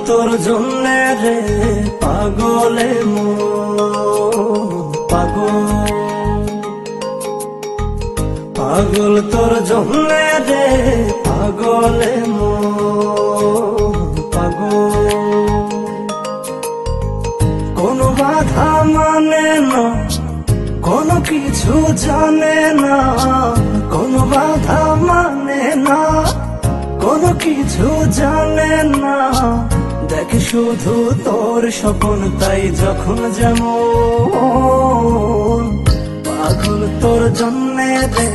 তোর জন্যে রে পাগলে পাগল, পাগল তোর জন্যে রে পাগলে পাগল। কোনো বাধা মানে না, কোনো কিছু জানে না, কোনো বাধা মানে না, কোনো কিছু জানে না। দেখ শুধু তোর স্বপ্ন তাই যখন যেমন, পাগল তোর জন্যে রে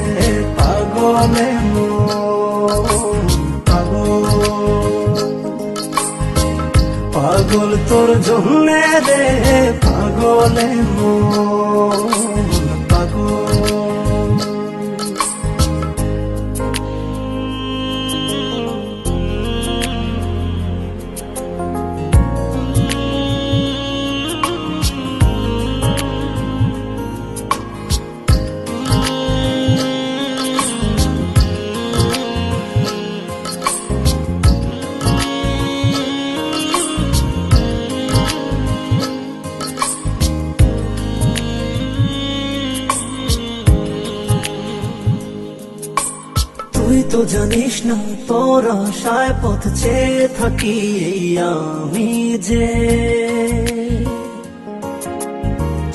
পাগলে পাগল, পাগল তোর জন্যে রে পাগলে পাগল। তুই তো জানিস না তোর আশায় পথ চেয়ে থাকি আমি যে,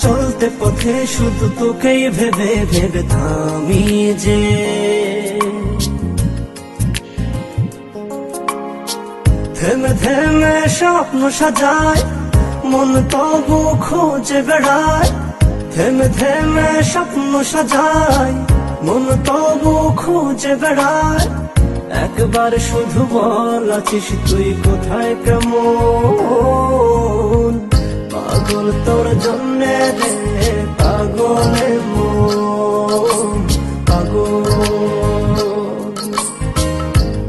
চলতে পথে শুধু তোকেই ভেবে ভেবে থামি যে। থেমে থেমে স্বপ্ন সাজায় মন তবু খোঁজে বেড়ায়, থেমে থেমে স্বপ্ন সাজায় মন তবু খুঁজে বেড়ায়। একবার শুধু বল আছিস তুই কোথায় কেমন, পাগল তোর জন্যে রে পাগলে পাগল,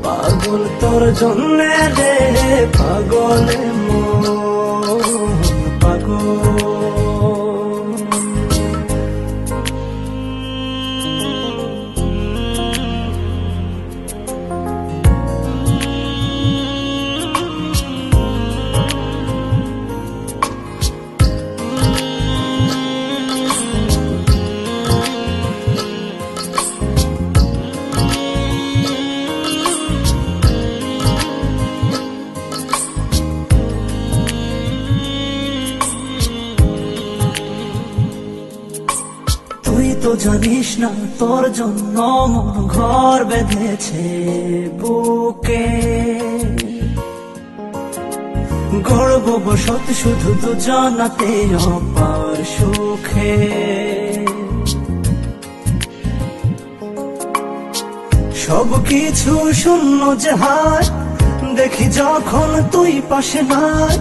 পাগল তোর জন্যে রে পাগলে পাগল। তুই তো জানিস না তোর জন্য মন ঘর বেঁধেছে বুকে, গর্ব বসত শুধু দুজনাতে অপার সুখে। সব কিছু শূন্য যে হায় দেখি যখন তুই পাশে নাই,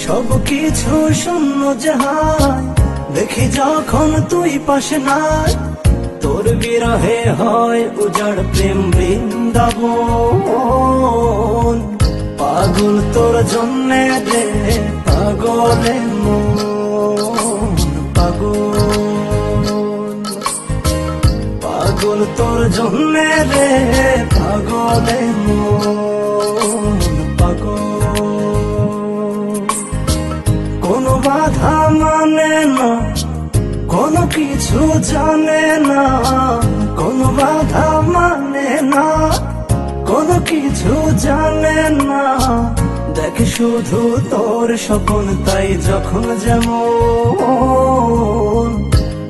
সব কিছু শূন্য যে হায় দেখি যখন তুই পাশে নাই। তোর বিরহে হয় উজাড় প্রেম বৃন্দাবন, পাগল তোর জন্যে রে পাগলে পাগল, পাগল তোর জন্যে রে পাগলে পাগল। কোনো বাধা মানে না, কোনো কিছু জানে না, কোনো বাধা মানে না, কোনো কিছু জানে না। দেখ শুধু তোর স্বপ্ন তাই যখন যেমন,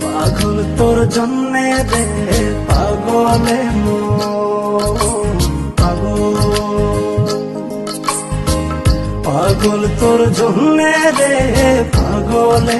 পাগল তোর জন্যে রে পাগলে পাগল, পাগল তোর জন্যে রে পাগলে